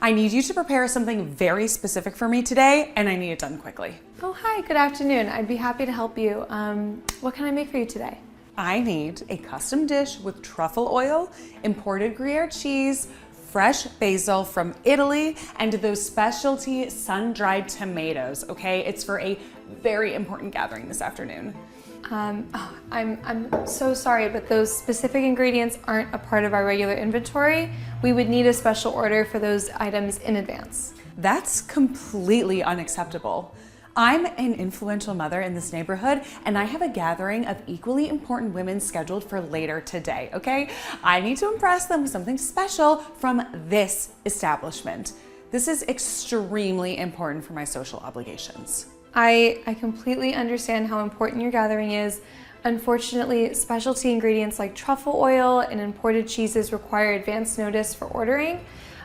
I need you to prepare something very specific for me today, and I need it done quickly. Oh, hi, good afternoon. I'd be happy to help you. What can I make for you today? I need a custom dish with truffle oil, imported Gruyere cheese, fresh basil from Italy, and those specialty sun-dried tomatoes, okay? It's for a very important gathering this afternoon. I'm so sorry, but those specific ingredients aren't a part of our regular inventory. We would need a special order for those items in advance. That's completely unacceptable. I'm an influential mother in this neighborhood, and I have a gathering of equally important women scheduled for later today, okay? I need to impress them with something special from this establishment. This is extremely important for my social obligations. I completely understand how important your gathering is. Unfortunately, specialty ingredients like truffle oil and imported cheeses require advance notice for ordering.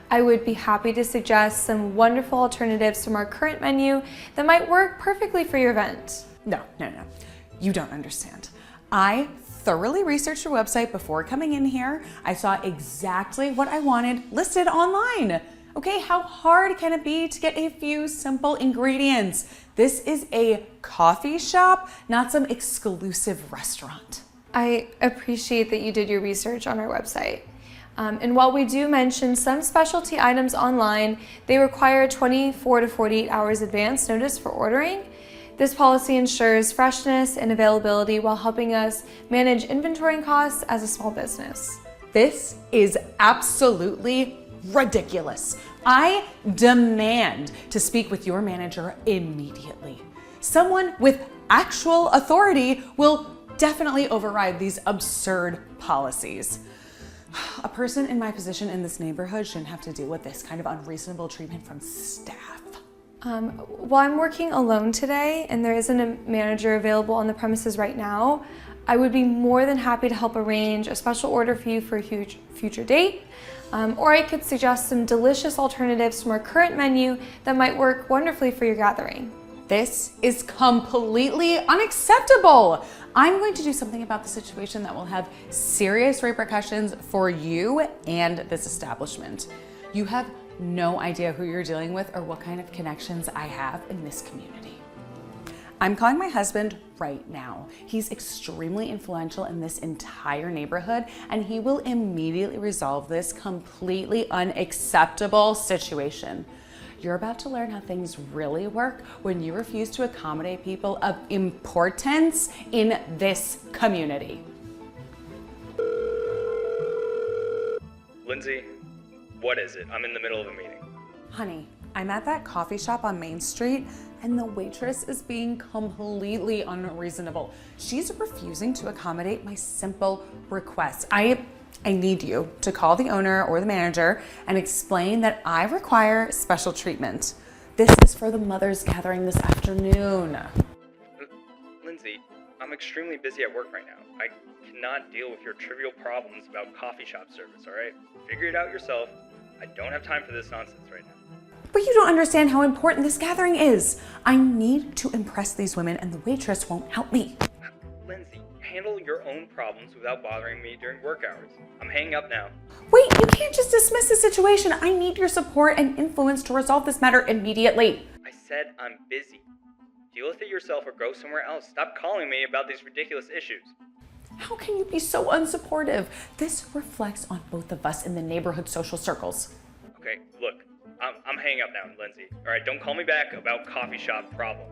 I would be happy to suggest some wonderful alternatives from our current menu that might work perfectly for your event. No. You don't understand. I thoroughly researched your website before coming in here. I saw exactly what I wanted listed online. Okay, how hard can it be to get a few simple ingredients? This is a coffee shop, not some exclusive restaurant. I appreciate that you did your research on our website. And while we do mention some specialty items online, they require 24 to 48 hours advance notice for ordering. This policy ensures freshness and availability while helping us manage inventory costs as a small business. This is absolutely ridiculous. I demand to speak with your manager immediately. Someone with actual authority will definitely override these absurd policies. A person in my position in this neighborhood shouldn't have to deal with this kind of unreasonable treatment from staff. While I'm working alone today and there isn't a manager available on the premises right now, I would be more than happy to help arrange a special order for you for a future date. Or I could suggest some delicious alternatives from our current menu that might work wonderfully for your gathering. This is completely unacceptable. I'm going to do something about the situation that will have serious repercussions for you and this establishment. You have no idea who you're dealing with or what kind of connections I have in this community. I'm calling my husband right now. He's extremely influential in this entire neighborhood, and he will immediately resolve this completely unacceptable situation. You're about to learn how things really work when you refuse to accommodate people of importance in this community. Lindsay, what is it? I'm in the middle of a meeting. Honey, I'm at that coffee shop on Main Street, and the waitress is being completely unreasonable. She's refusing to accommodate my simple request. I need you to call the owner or the manager and explain that I require special treatment. This is for the mothers gathering this afternoon. Lindsay, I'm extremely busy at work right now. I cannot deal with your trivial problems about coffee shop service, all right? Figure it out yourself. I don't have time for this nonsense right now. But you don't understand how important this gathering is. I need to impress these women, and the waitress won't help me. Lindsay, handle your own problems without bothering me during work hours. I'm hanging up now. Wait, you can't just dismiss the situation. I need your support and influence to resolve this matter immediately. I said I'm busy. Deal with it yourself or go somewhere else. Stop calling me about these ridiculous issues. How can you be so unsupportive? This reflects on both of us in the neighborhood social circles. Okay, look, I'm hanging up now, Lindsay. All right, don't call me back about coffee shop problems.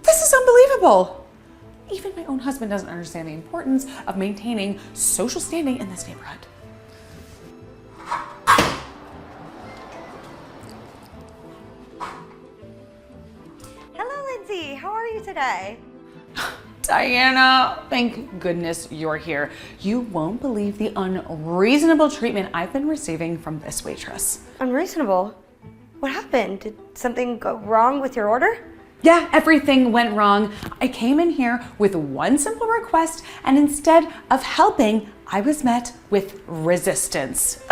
This is unbelievable. Even my own husband doesn't understand the importance of maintaining social standing in this neighborhood. Hello, Lindsay. How are you today? Diana, thank goodness you're here. You won't believe the unreasonable treatment I've been receiving from this waitress. Unreasonable? What happened? Did something go wrong with your order? Yeah, everything went wrong. I came in here with one simple request, and instead of helping, I was met with resistance.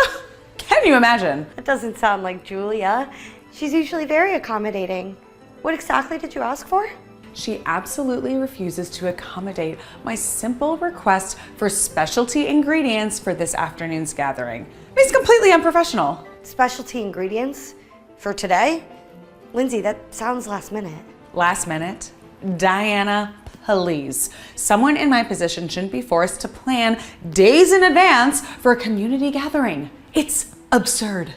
Can you imagine? That doesn't sound like Julia. She's usually very accommodating. What exactly did you ask for? She absolutely refuses to accommodate my simple request for specialty ingredients for this afternoon's gathering. It's completely unprofessional. Specialty ingredients for today? Lindsay, that sounds last minute. Last minute? Diana, please. Someone in my position shouldn't be forced to plan days in advance for a community gathering. It's absurd.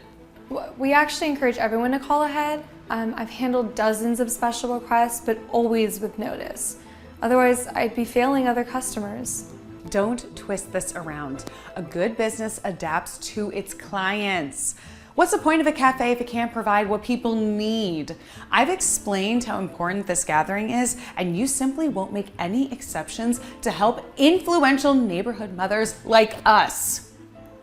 We actually encourage everyone to call ahead. I've handled dozens of special requests, but always with notice. Otherwise, I'd be failing other customers. Don't twist this around. A good business adapts to its clients. What's the point of a cafe if it can't provide what people need? I've explained how important this gathering is, and you simply won't make any exceptions to help influential neighborhood mothers like us.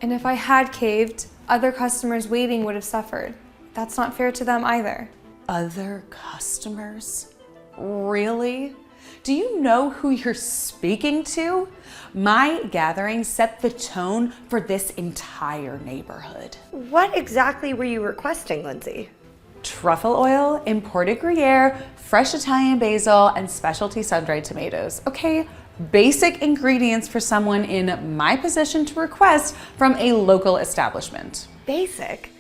And if I had caved, other customers waiting would have suffered. That's not fair to them either. Other customers? Really? Do you know who you're speaking to? My gathering set the tone for this entire neighborhood. What exactly were you requesting, Lindsay? Truffle oil, imported Gruyere, fresh Italian basil, and specialty sun-dried tomatoes. Okay, basic ingredients for someone in my position to request from a local establishment. Basic?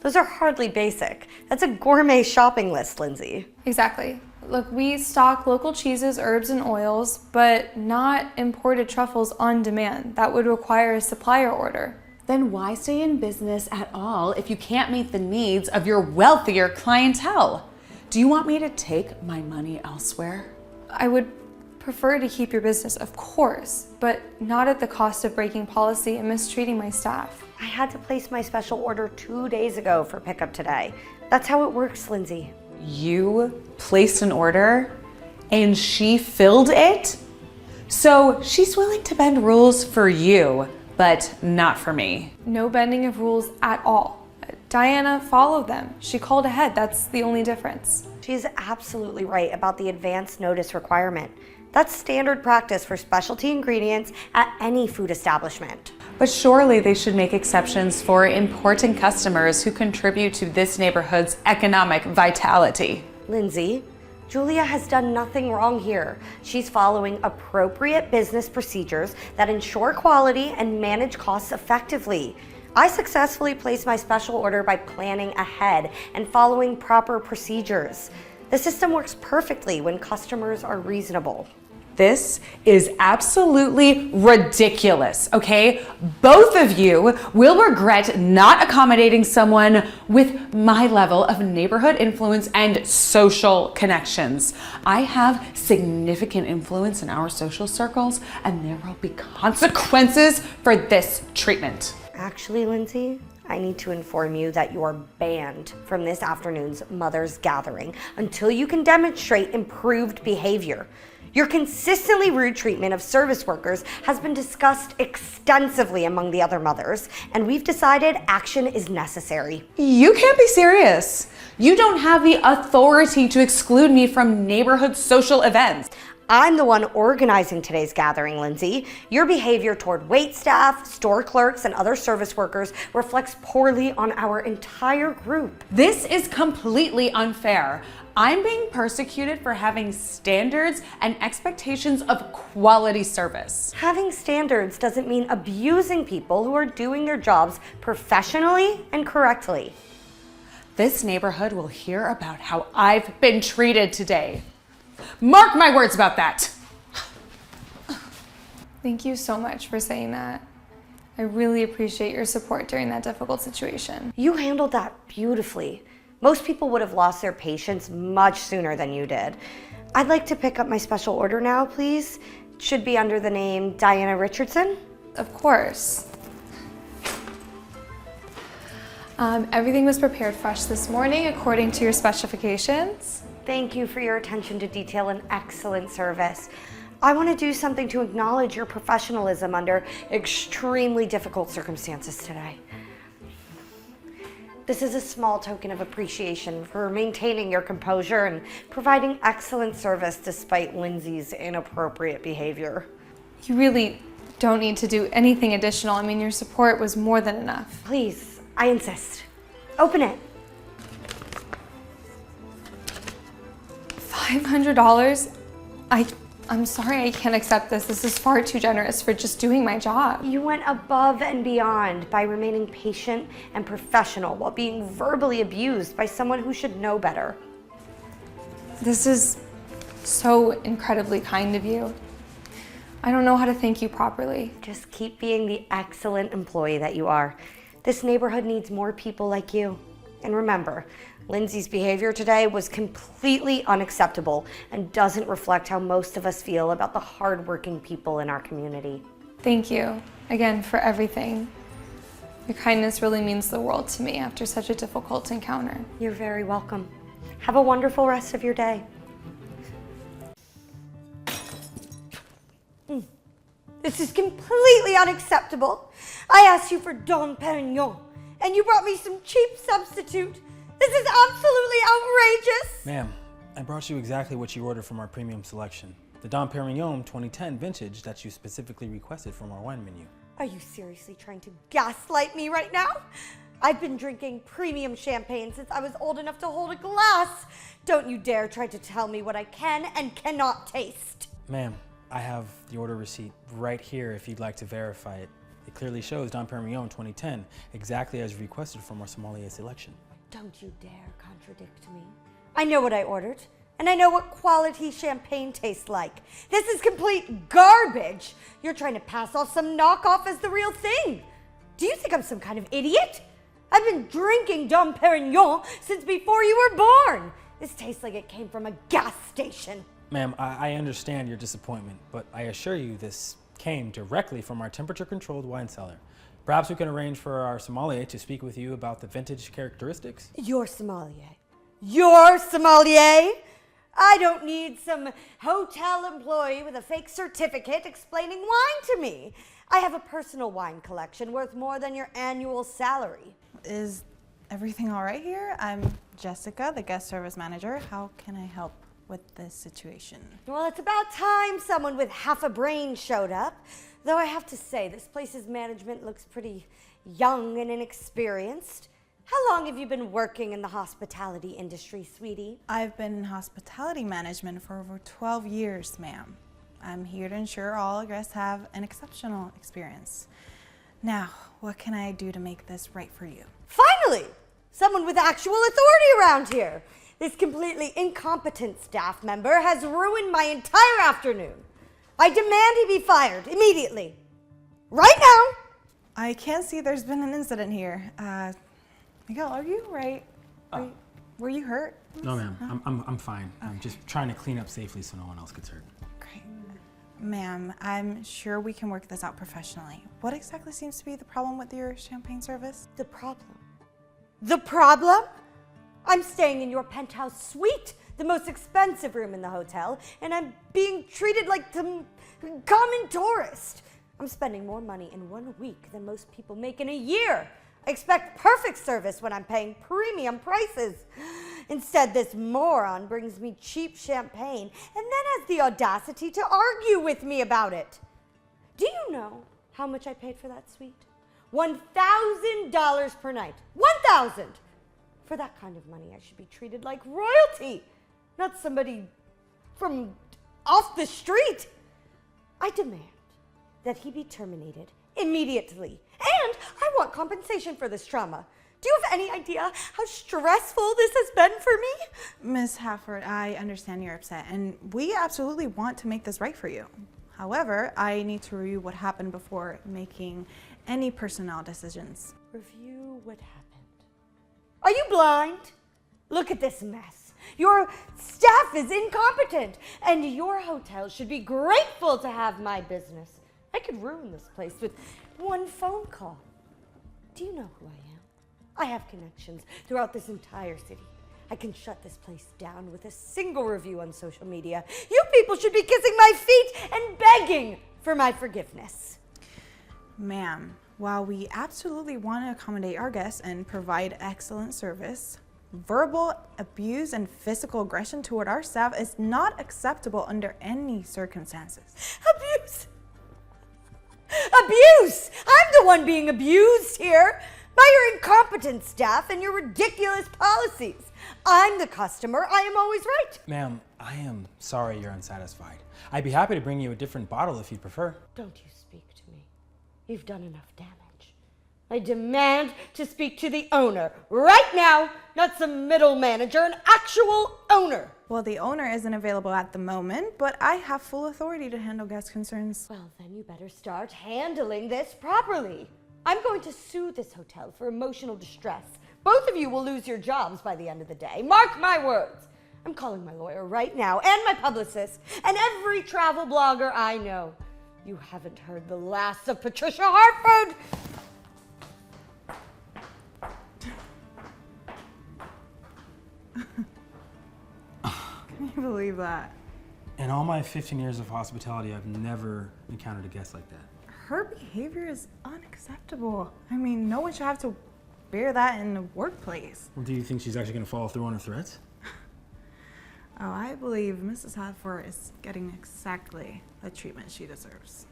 Those are hardly basic. That's a gourmet shopping list, Lindsay. Exactly. Look, we stock local cheeses, herbs, and oils, but not imported truffles on demand. That would require a supplier order. Then why stay in business at all if you can't meet the needs of your wealthier clientele? Do you want me to take my money elsewhere? I would prefer to keep your business, of course, but not at the cost of breaking policy and mistreating my staff. I had to place my special order 2 days ago for pickup today. That's how it works, Lindsay. You placed an order and she filled it? So she's willing to bend rules for you, but not for me. No bending of rules at all. Diana followed them. She called ahead. That's the only difference. She's absolutely right about the advance notice requirement. That's standard practice for specialty ingredients at any food establishment. But surely they should make exceptions for important customers who contribute to this neighborhood's economic vitality. Lindsay, Julia has done nothing wrong here. She's following appropriate business procedures that ensure quality and manage costs effectively. I successfully placed my special order by planning ahead and following proper procedures. The system works perfectly when customers are reasonable. This is absolutely ridiculous, okay? Both of you will regret not accommodating someone with my level of neighborhood influence and social connections. I have significant influence in our social circles, and there will be consequences for this treatment. Actually, Lindsay, I need to inform you that you are banned from this afternoon's Mothers Gathering until you can demonstrate improved behavior. Your consistently rude treatment of service workers has been discussed extensively among the other mothers, and we've decided action is necessary. You can't be serious. You don't have the authority to exclude me from neighborhood social events. I'm the one organizing today's gathering, Lindsay. Your behavior toward waitstaff, store clerks, and other service workers reflects poorly on our entire group. This is completely unfair. I'm being persecuted for having standards and expectations of quality service. Having standards doesn't mean abusing people who are doing their jobs professionally and correctly. This neighborhood will hear about how I've been treated today. Mark my words about that. Thank you so much for saying that. I really appreciate your support during that difficult situation. You handled that beautifully. Most people would have lost their patience much sooner than you did. I'd like to pick up my special order now, please. It should be under the name Diana Richardson. Of course. Everything was prepared fresh this morning according to your specifications. Thank you for your attention to detail and excellent service. I want to do something to acknowledge your professionalism under extremely difficult circumstances today. This is a small token of appreciation for maintaining your composure and providing excellent service despite Lindsay's inappropriate behavior. You really don't need to do anything additional. I mean, your support was more than enough. Please, I insist. Open it. $500? I I'm sorry I can't accept this. This is far too generous for just doing my job. You went above and beyond by remaining patient and professional while being verbally abused by someone who should know better. This is so incredibly kind of you. I don't know how to thank you properly. Just keep being the excellent employee that you are. This neighborhood needs more people like you. And remember, Lindsay's behavior today was completely unacceptable and doesn't reflect how most of us feel about the hardworking people in our community. Thank you again for everything. Your kindness really means the world to me after such a difficult encounter. You're very welcome. Have a wonderful rest of your day. This is completely unacceptable. I asked you for Dom Perignon, and you brought me some cheap substitute. This is absolutely outrageous. Ma'am, I brought you exactly what you ordered from our premium selection. The Dom Perignon 2010 vintage that you specifically requested from our wine menu. Are you seriously trying to gaslight me right now? I've been drinking premium champagne since I was old enough to hold a glass. Don't you dare try to tell me what I can and cannot taste. Ma'am, I have the order receipt right here if you'd like to verify it. It clearly shows Dom Perignon 2010, exactly as requested from our sommelier selection. Don't you dare contradict me. I know what I ordered, and I know what quality champagne tastes like. This is complete garbage. You're trying to pass off some knockoff as the real thing. Do you think I'm some kind of idiot? I've been drinking Dom Perignon since before you were born. This tastes like it came from a gas station. Ma'am, I understand your disappointment, but I assure you this came directly from our temperature-controlled wine cellar. Perhaps we can arrange for our sommelier to speak with you about the vintage characteristics? Your sommelier? Your sommelier? I don't need some hotel employee with a fake certificate explaining wine to me. I have a personal wine collection worth more than your annual salary. Is everything all right here? I'm Jessica, the guest service manager. How can I help with this situation? Well, it's about time someone with half a brain showed up. Though I have to say, this place's management looks pretty young and inexperienced. How long have you been working in the hospitality industry, sweetie? I've been in hospitality management for over 12 years, ma'am. I'm here to ensure all guests have an exceptional experience. Now, what can I do to make this right for you? Finally! Someone with actual authority around here. This completely incompetent staff member has ruined my entire afternoon. I demand he be fired immediately. Right now! I can see there's been an incident here. Miguel, are you right? Were you hurt? No, ma'am. I'm fine. I'm just trying to clean up safely so no one else gets hurt. Great. Ma'am, I'm sure we can work this out professionally. What exactly seems to be the problem with your champagne service? The problem? The problem? I'm staying in your penthouse suite, the most expensive room in the hotel, and I'm being treated like some common tourist. I'm spending more money in 1 week than most people make in a year. I expect perfect service when I'm paying premium prices. Instead, this moron brings me cheap champagne and then has the audacity to argue with me about it. Do you know how much I paid for that suite? $1,000 per night. $1,000! For that kind of money, I should be treated like royalty, not somebody from off the street. I demand that he be terminated immediately, and I want compensation for this trauma. Do you have any idea how stressful this has been for me? Ms. Hafford, I understand you're upset, and we absolutely want to make this right for you. However, I need to review what happened before making any personnel decisions. Review what happened. Are you blind? Look at this mess. Your staff is incompetent, and your hotel should be grateful to have my business. I could ruin this place with one phone call. Do you know who I am? I have connections throughout this entire city. I can shut this place down with a single review on social media. You people should be kissing my feet and begging for my forgiveness. Ma'am, while we absolutely want to accommodate our guests and provide excellent service, verbal abuse and physical aggression toward our staff is not acceptable under any circumstances. Abuse? Abuse! I'm the one being abused here by your incompetent staff and your ridiculous policies. I'm the customer. I am always right. Ma'am, I am sorry you're unsatisfied. I'd be happy to bring you a different bottle if you'd prefer. Don't you speak to me. You've done enough damage. I demand to speak to the owner right now, not some middle manager, an actual owner. Well, the owner isn't available at the moment, but I have full authority to handle guest concerns. Well, then you better start handling this properly. I'm going to sue this hotel for emotional distress. Both of you will lose your jobs by the end of the day. Mark my words. I'm calling my lawyer right now, and my publicist, and every travel blogger I know. You haven't heard the last of Patricia Hartford. Can you believe that? In all my 15 years of hospitality, I've never encountered a guest like that. Her behavior is unacceptable. I mean, no one should have to bear that in the workplace. Well, do you think she's actually going to follow through on her threats? Oh, I believe Mrs. Hartford is getting exactly the treatment she deserves.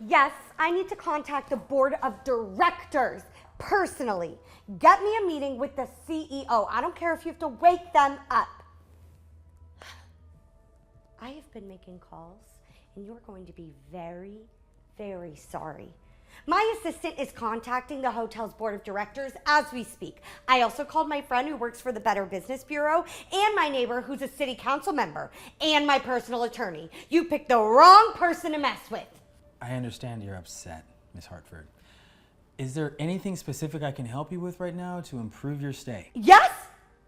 Yes, I need to contact the board of directors personally. Get me a meeting with the CEO. I don't care if you have to wake them up. I have been making calls, and you're going to be very, very sorry. My assistant is contacting the hotel's board of directors as we speak. I also called my friend who works for the Better Business Bureau, and my neighbor who's a city council member, and my personal attorney. You picked the wrong person to mess with. I understand you're upset, Miss Hartford. Is there anything specific I can help you with right now to improve your stay? Yes!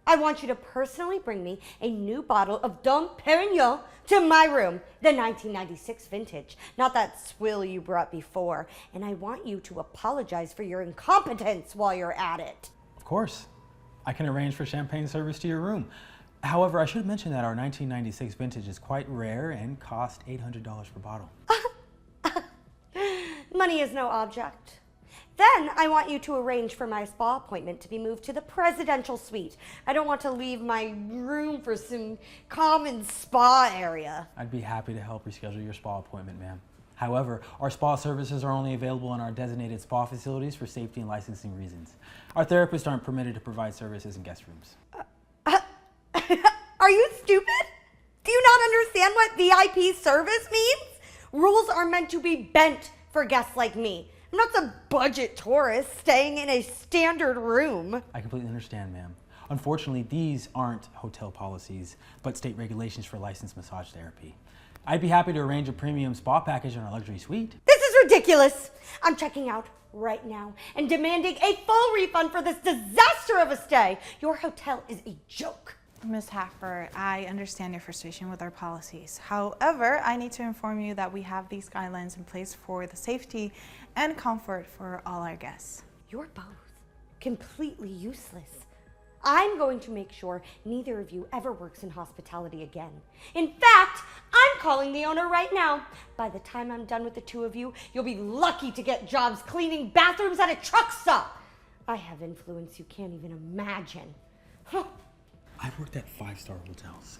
I want you to personally bring me a new bottle of Dom Perignon to my room, the 1996 vintage, not that swill you brought before. And I want you to apologize for your incompetence while you're at it. Of course. I can arrange for champagne service to your room. However, I should mention that our 1996 vintage is quite rare and costs $800 per bottle. Money is no object. Then I want you to arrange for my spa appointment to be moved to the presidential suite. I don't want to leave my room for some common spa area. I'd be happy to help reschedule your spa appointment, ma'am. However, our spa services are only available in our designated spa facilities for safety and licensing reasons. Our therapists aren't permitted to provide services in guest rooms. Are you stupid? Do you not understand what VIP service means? Rules are meant to be bent for guests like me. I'm not some budget tourist staying in a standard room. I completely understand, ma'am. Unfortunately, these aren't hotel policies, but state regulations for licensed massage therapy. I'd be happy to arrange a premium spa package in our luxury suite. This is ridiculous. I'm checking out right now and demanding a full refund for this disaster of a stay. Your hotel is a joke. Ms. Hartford, I understand your frustration with our policies. However, I need to inform you that we have these guidelines in place for the safety and comfort for all our guests. You're both completely useless. I'm going to make sure neither of you ever works in hospitality again. In fact, I'm calling the owner right now. By the time I'm done with the two of you, you'll be lucky to get jobs cleaning bathrooms at a truck stop. I have influence you can't even imagine. I've worked at 5-star hotels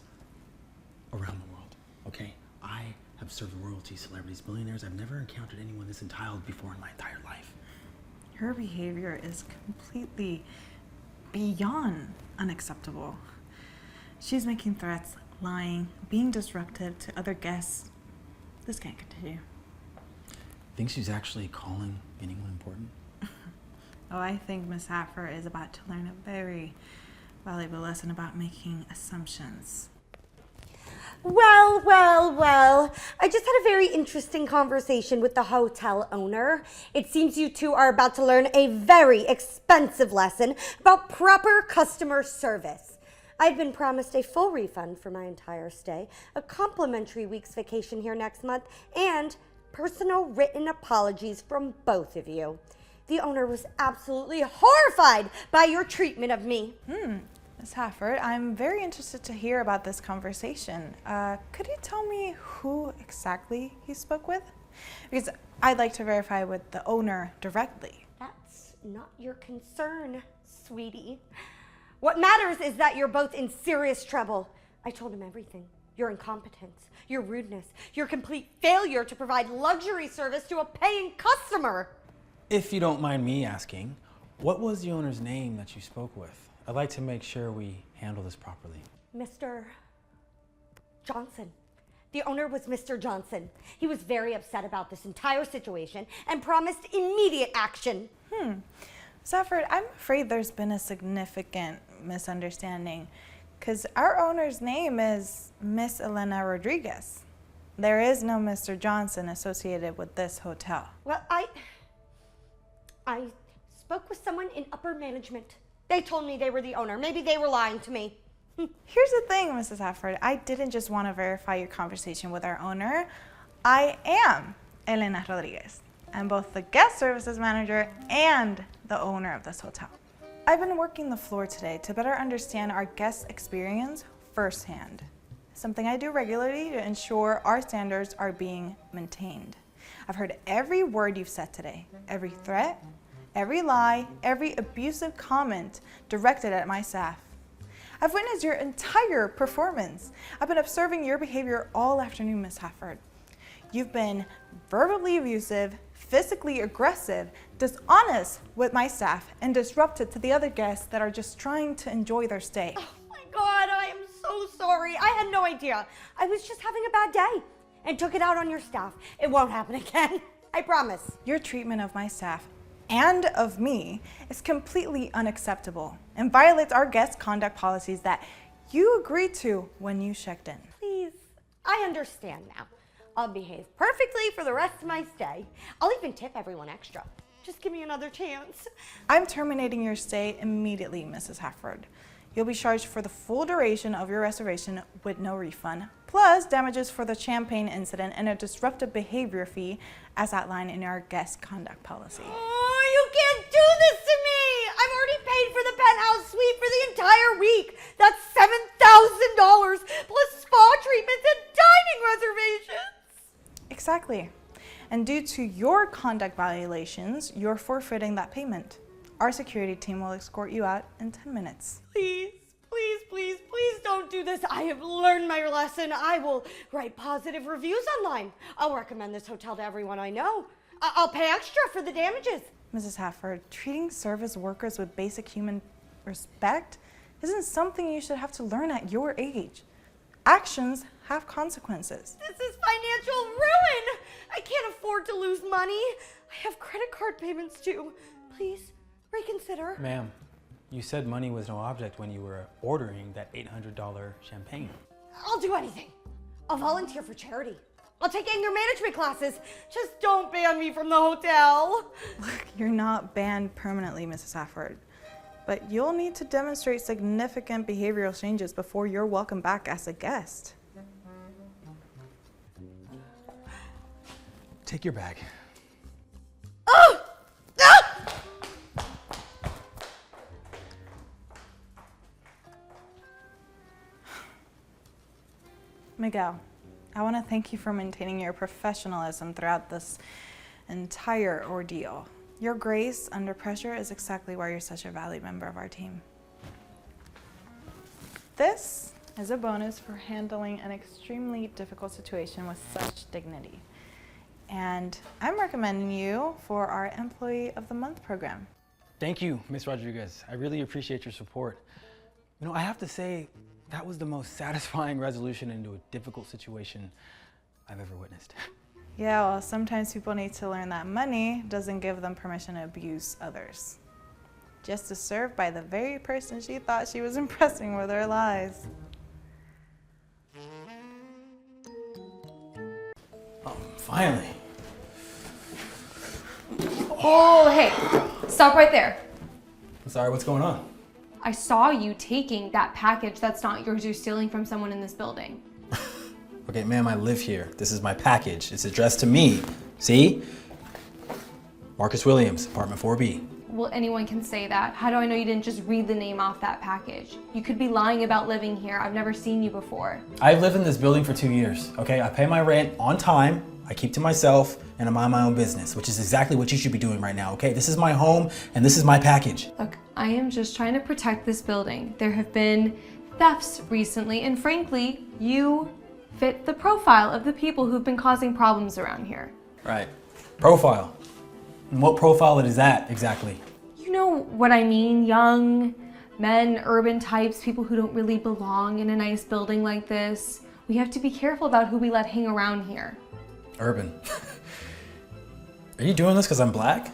around the world, okay? I have served royalty, celebrities, billionaires. I've never encountered anyone this entitled before in my entire life. Her behavior is completely beyond unacceptable. She's making threats, lying, being disruptive to other guests. This can't continue. Think she's actually calling anyone important? Oh, I think Miss Hartford is about to learn a very valuable lesson about making assumptions. Well, I just had a very interesting conversation with the hotel owner. It seems you two are about to learn a very expensive lesson about proper customer service. I've been promised a full refund for my entire stay, a complimentary week's vacation here next month, and personal written apologies from both of you. The owner was absolutely horrified by your treatment of me. Ms. Hartford, I'm very interested to hear about this conversation. Could you tell me who exactly you spoke with? Because I'd like to verify with the owner directly. That's not your concern, sweetie. What matters is that you're both in serious trouble. I told him everything. Your incompetence, your rudeness, your complete failure to provide luxury service to a paying customer. If you don't mind me asking, what was the owner's name that you spoke with? I'd like to make sure we handle this properly. Mr. Johnson. The owner was Mr. Johnson. He was very upset about this entire situation and promised immediate action. Safford, I'm afraid there's been a significant misunderstanding because our owner's name is Miss Elena Rodriguez. There is no Mr. Johnson associated with this hotel. Well, I spoke with someone in upper management. They told me they were the owner. Maybe they were lying to me. Here's the thing, Mrs. Safford. I didn't just want to verify your conversation with our owner. I am Elena Rodriguez. I'm both the guest services manager and the owner of this hotel. I've been working the floor today to better understand our guest experience firsthand. Something I do regularly to ensure our standards are being maintained. I've heard every word you've said today, every threat, every lie, every abusive comment directed at my staff. I've witnessed your entire performance. I've been observing your behavior all afternoon, Ms. Safford. You've been verbally abusive, physically aggressive, dishonest with my staff, and disruptive to the other guests that are just trying to enjoy their stay. Oh my God, I am so sorry. I had no idea. I was just having a bad day and took it out on your staff. It won't happen again. I promise. Your treatment of my staff and of me is completely unacceptable and violates our guest conduct policies that you agreed to when you checked in. Please, I understand now. I'll behave perfectly for the rest of my stay. I'll even tip everyone extra. Just give me another chance. I'm terminating your stay immediately, Mrs. Hafford. You'll be charged for the full duration of your reservation with no refund, plus damages for the champagne incident and a disruptive behavior fee as outlined in our guest conduct policy. Oh, you can't do this to me! I've already paid for the penthouse suite for the entire week. That's $7,000 plus spa treatments and dining reservations. Exactly. And due to your conduct violations, you're forfeiting that payment. Our security team will escort you out in 10 minutes. Please, please, please, please don't do this. I have learned my lesson. I will write positive reviews online. I'll recommend this hotel to everyone I know. I'll pay extra for the damages. Mrs. Hafford, treating service workers with basic human respect isn't something you should have to learn at your age. Actions have consequences. This is financial ruin. I can't afford to lose money. I have credit card payments due. Please reconsider. Ma'am, you said money was no object when you were ordering that $800 champagne. I'll do anything. I'll volunteer for charity. I'll take anger management classes. Just don't ban me from the hotel. Look, you're not banned permanently, Mrs. Hafford, but you'll need to demonstrate significant behavioral changes before you're welcome back as a guest. Take your bag. Oh! Ah! Miguel, I want to thank you for maintaining your professionalism throughout this entire ordeal. Your grace under pressure is exactly why you're such a valued member of our team. This is a bonus for handling an extremely difficult situation with such dignity. And I'm recommending you for our Employee of the Month program. Thank you, Ms. Rodriguez. I really appreciate your support. You know, I have to say, that was the most satisfying resolution into a difficult situation I've ever witnessed. Yeah, well, sometimes people need to learn that money doesn't give them permission to abuse others. Just to serve by the very person she thought she was impressing with her lies. Oh, finally. Oh, hey, stop right there. I'm sorry, what's going on? I saw you taking that package that's not yours. You're stealing from someone in this building. Okay, ma'am, I live here. This is my package. It's addressed to me. See? Marcus Williams, apartment 4B. Well, anyone can say that. How do I know you didn't just read the name off that package? You could be lying about living here. I've never seen you before. I've lived in this building for 2 years, okay? I pay my rent on time, I keep to myself, and I mind my own business, which is exactly what you should be doing right now, okay? This is my home, and this is my package. Look, I am just trying to protect this building. There have been thefts recently, and frankly, you fit the profile of the people who've been causing problems around here. Right. Profile. And what profile is that exactly? You know what I mean? Young, Men, urban types, people who don't really belong in a nice building like this. We have to be careful about who we let hang around here. Urban. Are you doing this because I'm black?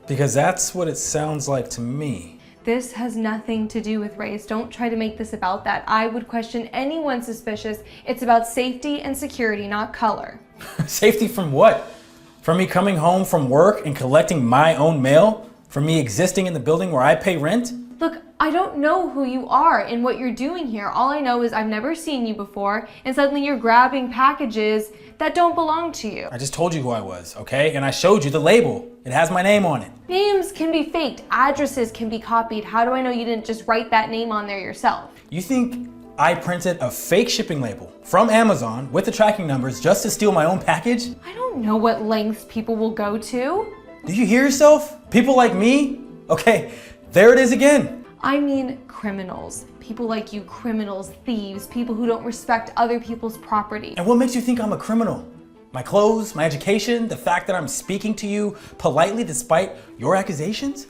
Because that's what it sounds like to me. This has nothing to do with race. Don't try to make this about that. I would question anyone suspicious. It's about safety and security, not color. Safety from what? From me coming home from work and collecting my own mail? From me existing in the building where I pay rent? Look, I don't know who you are and what you're doing here. All I know is I've never seen you before, and suddenly you're grabbing packages that don't belong to you. I just told you who I was, okay? And I showed you the label. It has my name on it. Names can be faked, addresses can be copied. How do I know you didn't just write that name on there yourself? You think I printed a fake shipping label from Amazon with the tracking numbers just to steal my own package? I don't know what lengths people will go to. Do you hear yourself? People like me? Okay, there it is again. I mean criminals. People like you, criminals, thieves, people who don't respect other people's property. And what makes you think I'm a criminal? My clothes, my education, the fact that I'm speaking to you politely despite your accusations?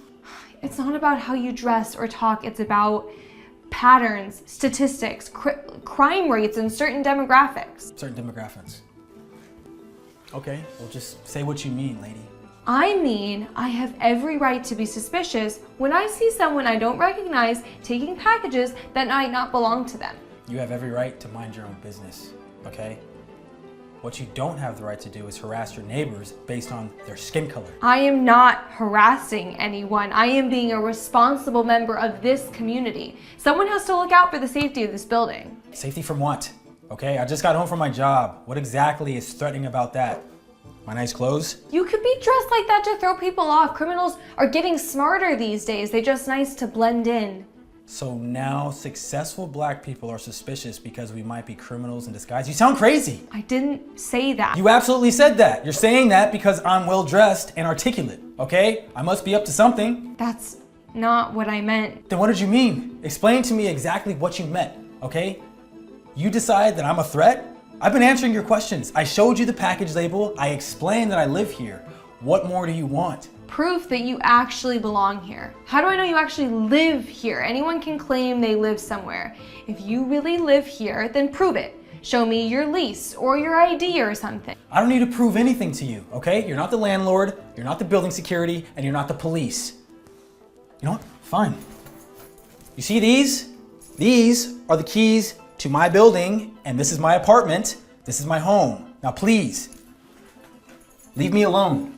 It's not about how you dress or talk, it's about patterns, statistics, crime rates in certain demographics. Certain demographics. Okay, well just say what you mean, lady. I mean, I have every right to be suspicious when I see someone I don't recognize taking packages that might not belong to them. You have every right to mind your own business, okay? What you don't have the right to do is harass your neighbors based on their skin color. I am not harassing anyone. I am being a responsible member of this community. Someone has to look out for the safety of this building. Safety from what? Okay, I just got home from my job. What exactly is threatening about that? My nice clothes? You could be dressed like that to throw people off. Criminals are getting smarter these days. They're just nice to blend in. So now successful black people are suspicious because we might be criminals in disguise? You sound crazy. I didn't say that. You absolutely said that. You're saying that because I'm well dressed and articulate, okay? I must be up to something. That's not what I meant. Then what did you mean? Explain to me exactly what you meant, okay? You decide that I'm a threat? I've been answering your questions. I showed you the package label. I explained that I live here. What more do you want? Proof that you actually belong here. How do I know you actually live here? Anyone can claim they live somewhere. If you really live here, then prove it. Show me your lease or your ID or something. I don't need to prove anything to you, okay? You're not the landlord, you're not the building security, and you're not the police. You know what? Fine. You see these? These are the keys to my building, and this is my apartment. This is my home. Now please, leave me alone.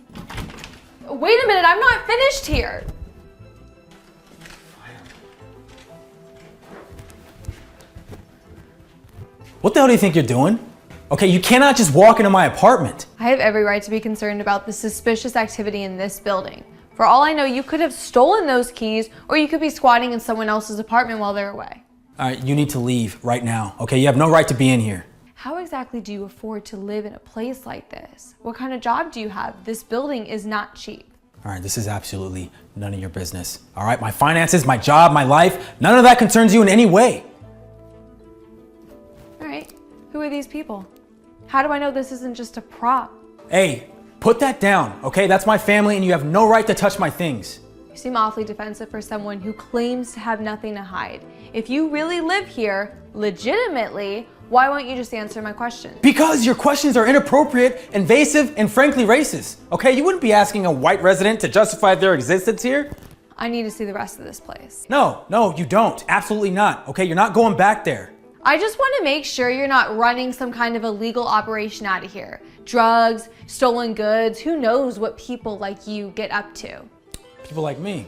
Wait a minute, I'm not finished here. What the hell do you think you're doing? Okay, you cannot just walk into my apartment. I have every right to be concerned about the suspicious activity in this building. For all I know, you could have stolen those keys, or you could be squatting in someone else's apartment while they're away. All right, you need to leave right now, okay? You have no right to be in here. How exactly do you afford to live in a place like this? What kind of job do you have? This building is not cheap. All right, this is absolutely none of your business. All right, my finances, my job, my life, none of that concerns you in any way. All right, who are these people? How do I know this isn't just a prop? Hey, put that down, okay? That's my family and you have no right to touch my things. You seem awfully defensive for someone who claims to have nothing to hide. If you really live here, legitimately, why won't you just answer my question? Because your questions are inappropriate, invasive, and frankly racist. Okay, you wouldn't be asking a white resident to justify their existence here. I need to see the rest of this place. No, you don't. Absolutely not. Okay, you're not going back there. I just want to make sure you're not running some kind of illegal operation out of here. Drugs, stolen goods, who knows what people like you get up to. People like me.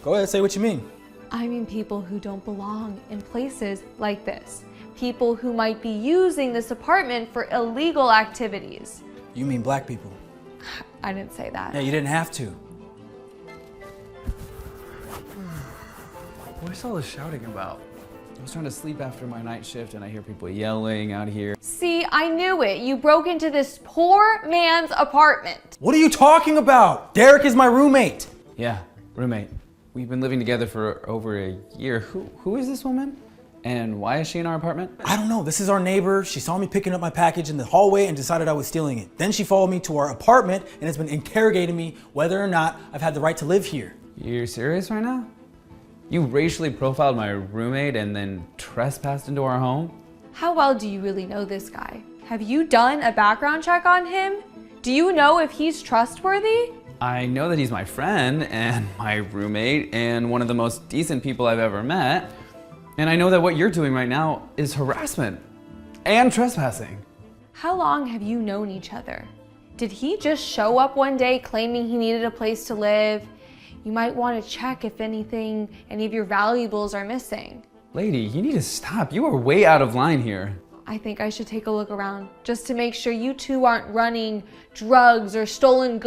Go ahead, say what you mean. I mean people who don't belong in places like this. People who might be using this apartment for illegal activities. You mean black people? I didn't say that. Yeah, you didn't have to. What's all this shouting about? I was trying to sleep after my night shift and I hear people yelling out here. See, I knew it. You broke into this poor man's apartment. What are you talking about? Derek is my roommate. Yeah, roommate. We've been living together for over a year. Who is this woman? And why is she in our apartment? I don't know. This is our neighbor. She saw me picking up my package in the hallway and decided I was stealing it. Then she followed me to our apartment and has been interrogating me whether or not I've had the right to live here. You're serious right now? You racially profiled my roommate and then trespassed into our home? How well do you really know this guy? Have you done a background check on him? Do you know if he's trustworthy? I know that he's my friend and my roommate and one of the most decent people I've ever met. And I know that what you're doing right now is harassment and trespassing. How long have you known each other? Did he just show up one day claiming he needed a place to live? You might want to check if any of your valuables are missing. Lady, you need to stop. You are way out of line here. I think I should take a look around just to make sure you two aren't running drugs or stolen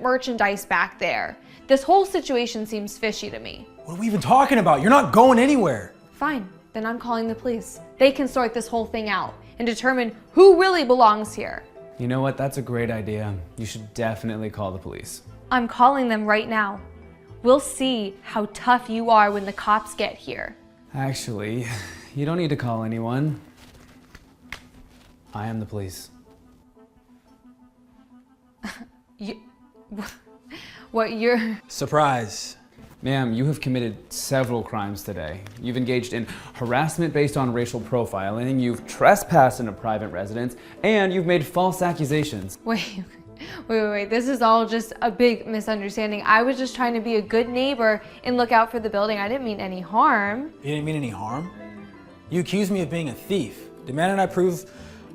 merchandise back there. This whole situation seems fishy to me. What are we even talking about? You're not going anywhere. Fine, then I'm calling the police. They can sort this whole thing out and determine who really belongs here. You know what? That's a great idea. You should definitely call the police. I'm calling them right now. We'll see how tough you are when the cops get here. Actually, you don't need to call anyone. I am the police. You're... Surprise. Ma'am, you have committed several crimes today. You've engaged in harassment based on racial profiling, you've trespassed in a private residence, and you've made false accusations. Wait. This is all just a big misunderstanding. I was just trying to be a good neighbor and look out for the building. I didn't mean any harm. You didn't mean any harm? You accused me of being a thief, demanded I prove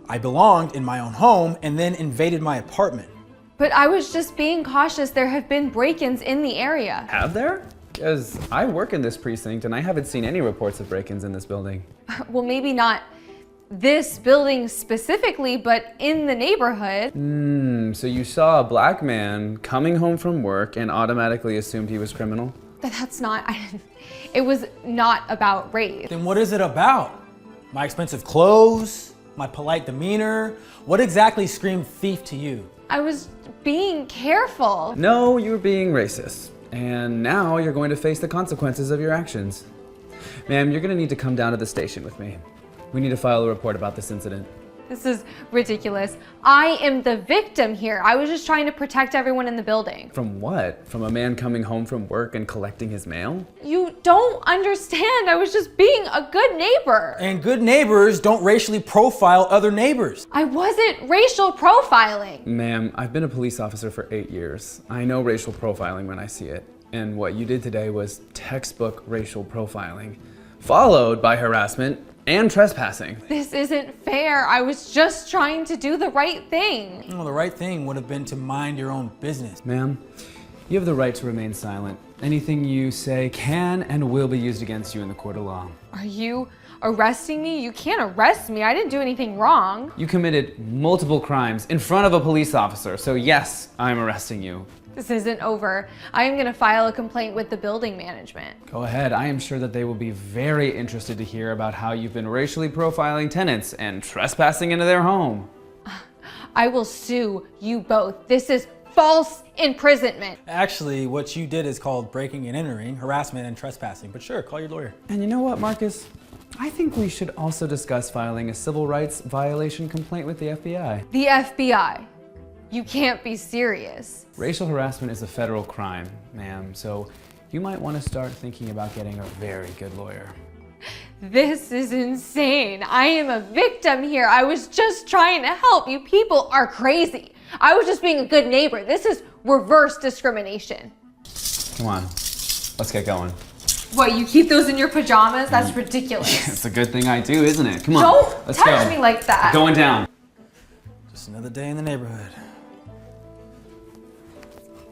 I belonged in my own home, and then invaded my apartment. But I was just being cautious. There have been break-ins in the area. Have there? Because I work in this precinct and I haven't seen any reports of break-ins in this building. Well, maybe not this building specifically, but in the neighborhood. So you saw a black man coming home from work and automatically assumed he was criminal? That's not, it was not about race. Then what is it about? My expensive clothes? My polite demeanor? What exactly screamed thief to you? I was being careful. No, you were being racist. And now you're going to face the consequences of your actions. Ma'am, you're gonna need to come down to the station with me. We need to file a report about this incident. This is ridiculous. I am the victim here. I was just trying to protect everyone in the building. From what? From a man coming home from work and collecting his mail? You don't understand. I was just being a good neighbor. And good neighbors don't racially profile other neighbors. I wasn't racial profiling. Ma'am, I've been a police officer for 8 years. I know racial profiling when I see it. And what you did today was textbook racial profiling, followed by harassment and trespassing. This isn't fair. I was just trying to do the right thing. Well, the right thing would have been to mind your own business. Ma'am, you have the right to remain silent. Anything you say can and will be used against you in the court of law. Are you arresting me? You can't arrest me. I didn't do anything wrong. You committed multiple crimes in front of a police officer, so yes, I'm arresting you. This isn't over. I am going to file a complaint with the building management. Go ahead. I am sure that they will be very interested to hear about how you've been racially profiling tenants and trespassing into their home. I will sue you both. This is false imprisonment. Actually, what you did is called breaking and entering, harassment and trespassing. But sure, call your lawyer. And you know what, Marcus? I think we should also discuss filing a civil rights violation complaint with the FBI. The FBI? You can't be serious. Racial harassment is a federal crime, ma'am, so you might want to start thinking about getting a very good lawyer. This is insane. I am a victim here. I was just trying to help. You people are crazy. I was just being a good neighbor. This is reverse discrimination. Come on, let's get going. What, you keep those in your pajamas? That's ridiculous. It's a good thing I do, isn't it? Come on, Don't let's touch go. me like that. Going down. Just another day in the neighborhood.